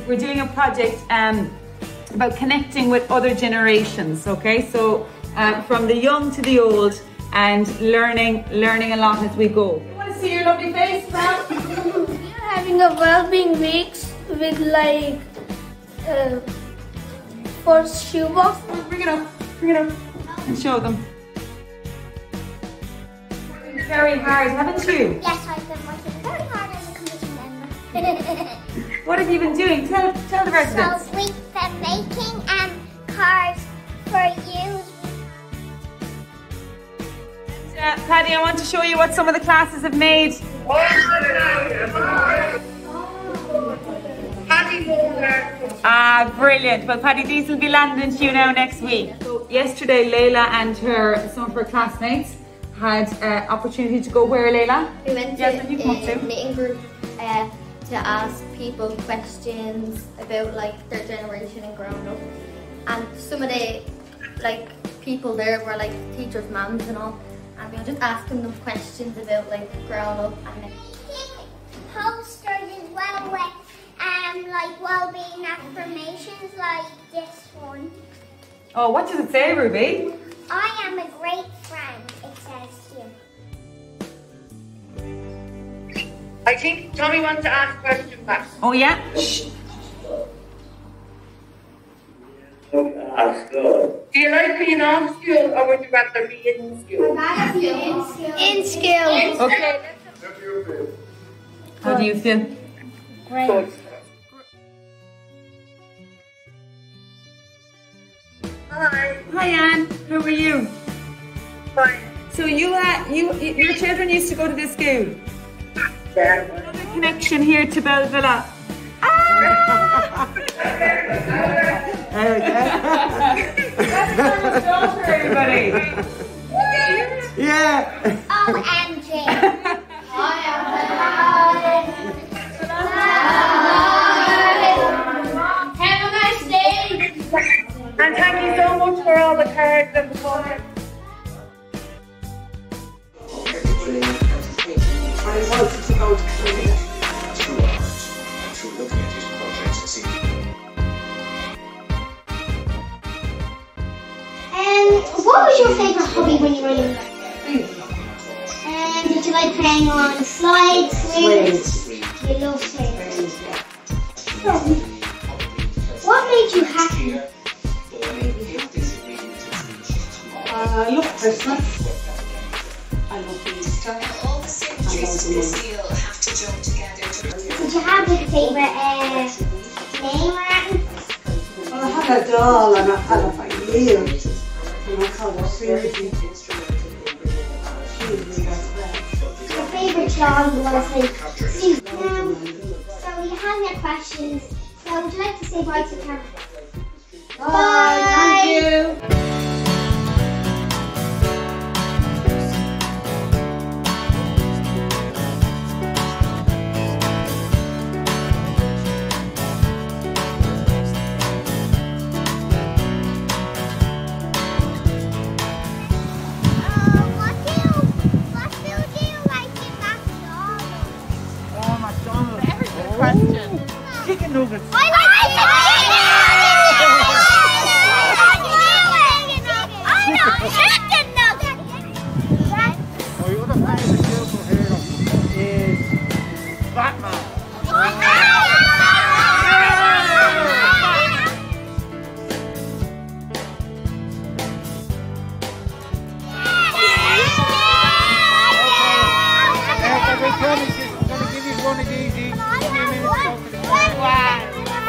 we're doing a project about connecting with other generations, okay? So from the young to the old, and learning a lot as we go. You want to see your lovely face, Pam? We're having a Wellbeing weeks with like first shoebox. Bring it up, and show them. Very hard, haven't you? Yes, I've been working very hard as a committee member. What have you been doing? Tell the residents. So we've been making cards for you. Paddy, I want to show you what some of the classes have made. Ah, brilliant. Well, Paddy, these will be landing to you now next week. So yesterday, Layla and some of her classmates had opportunity to go where, Layla? We went to a knitting group to ask people questions about like their generation and growing up. And some of the people there were like teachers' mums and all. And we were just asking them questions about like growing up and Posters as well with like well-being affirmations like this one. Oh, what does it say, Ruby? I am a great friend, it says here. I think Tommy wants to ask a question back. Oh, yeah? Do you like being off school or would you rather be in school? In school. Okay. How do you feel? Great. Hi. Hi, Anne. How are you? Fine. So your children used to go to this school? Yeah. Another connection here to Bellevilla. Ah! That's daughter, everybody. Yeah. OMG. Have a nice day. And thank you so much for all the cards and the fun. I wanted to go to Korea. 2 hours to looking at his projects this evening. What was your favourite hobby when you were younger? Did you like playing on slides, swings? You love swings. What made you happy? I love Christmas. I love Easter. All the signatories to this deal have to join together. Did you have a favourite name or anything? Well, I had a doll and I had her for years. And I called her Susie. Your favourite song was like Susie. So you have your questions. So would you like to say bye to the camera? Bye. Thank you. Chicken nuggets. I like chicken nuggets. My other favourite superhero is Batman. I promise you, I'm going to give you one of these each.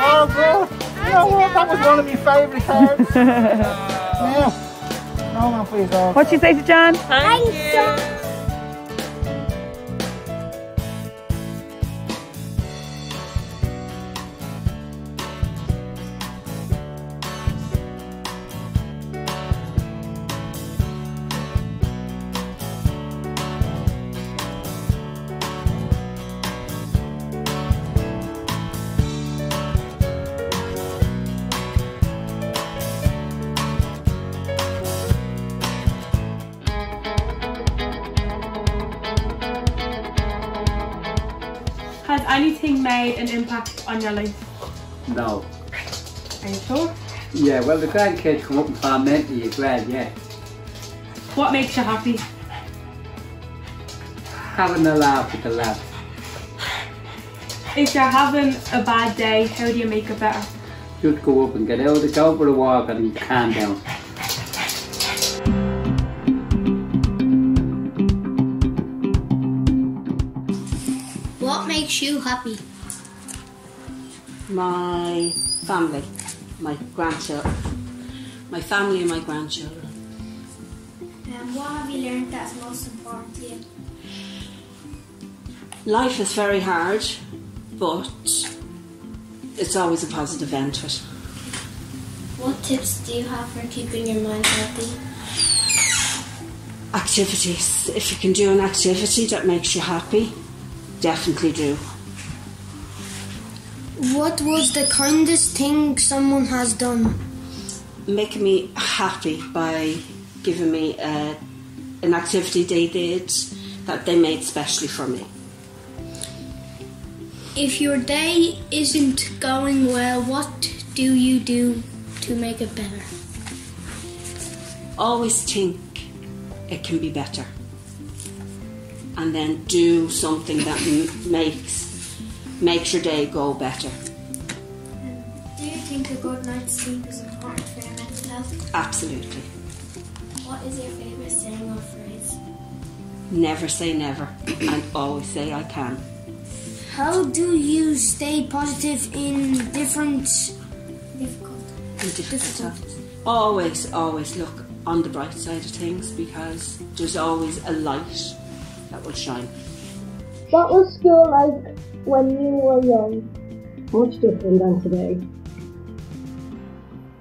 Oh, bro. You know what? That was one of my favourite cards. Yeah. No man, please. What'd she say to John? Thank you. Has anything made an impact on your life? No. Are you sure? Yeah, well the grandkids come up and comment to you, glad, yeah. What makes you happy? Having a laugh with the lads. If you're having a bad day, how do you make it better? Just go up and get out, go for a walk and calm down. What makes you happy? My family, my grandchildren. My family and my grandchildren. What have you learned that's most important to you? Life is very hard, but it's always a positive end to it. What tips do you have for keeping your mind healthy? Activities. If you can do an activity that makes you happy, definitely do. What was the kindest thing someone has done? Making me happy by giving me an activity they did that they made specially for me. If your day isn't going well, what do you do to make it better? Always think it can be better. And then do something that makes your day go better. Do you think a good night's sleep is important for your mental health? Absolutely. What is your favourite saying or phrase? Never say never, and always say I can. How do you stay positive in difficult times? Always look on the bright side of things, because there's always a light that will shine. What was school like when you were young? Much different than today.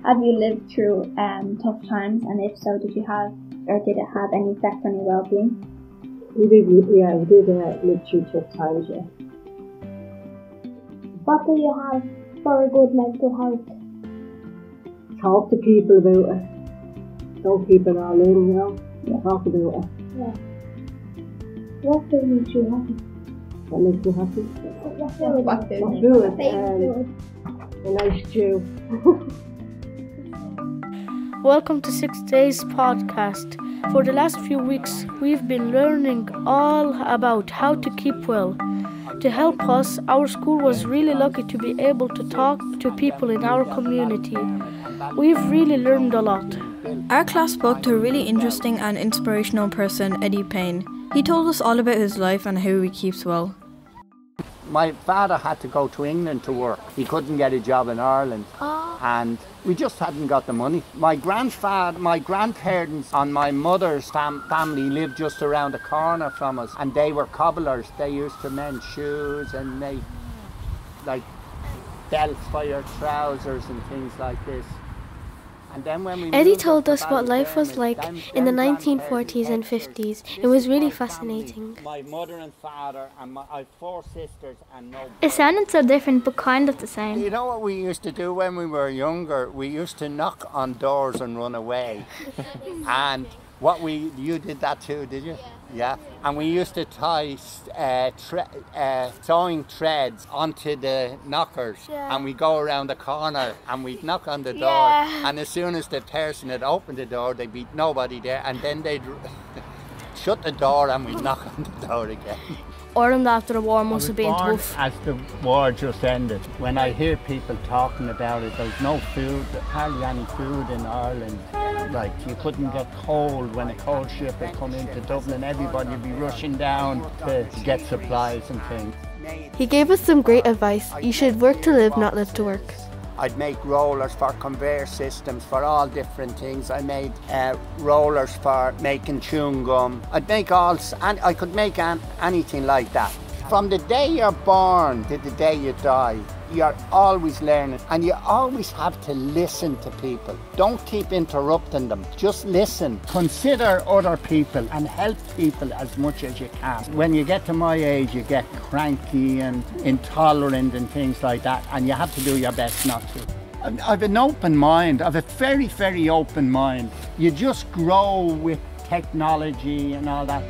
Have you lived through tough times, and if so, did it have any effect on your well-being? We did live through tough times, yeah. What do you have for a good mental health? Talk to people about it. Don't keep it all in, you know. Yeah. Talk about it. Yeah. What food makes you happy? What makes me happy? What food? A nice stew. Welcome to 6 Days Podcast. For the last few weeks, we've been learning all about how to keep well. To help us, our school was really lucky to be able to talk to people in our community. We've really learned a lot. Our class spoke to a really interesting and inspirational person, Eddie Payne. He told us all about his life and how he keeps well. My father had to go to England to work. He couldn't get a job in Ireland. And we just hadn't got the money. My grandparents on my mother's family lived just around the corner from us, and they were cobblers. They used to mend shoes and make like belts for your trousers and things like this. And then when we Eddie told us what life was like in the 1940s and 50s. It was really fascinating. My mother and father and I have 4 sisters and no brothers. It sounded so different but kind of the same. You know what we used to do when we were younger? We used to knock on doors and run away. And you did that too, did you? Yeah. And we used to tie sewing threads onto the knockers, and we'd go around the corner and we'd knock on the door, and as soon as the person had opened the door, there'd be nobody there, and then they'd shut the door and we'd knock on the door again. Ireland after the war must have been tough. As the war just ended, when I hear people talking about it, there's no food, hardly any food in Ireland. Like, you couldn't get coal when a coal ship had come into Dublin. Everybody would be rushing down to get supplies and things. He gave us some great advice. You should work to live, not live to work. I'd make rollers for conveyor systems, for all different things. I made rollers for making chewing gum. I could make anything like that. From the day you're born to the day you die, you're always learning, and you always have to listen to people. Don't keep interrupting them, just listen. Consider other people and help people as much as you can. When you get to my age, you get cranky and intolerant and things like that, and you have to do your best not to. I've an open mind, I've a very, very open mind. You just grow with technology and all that.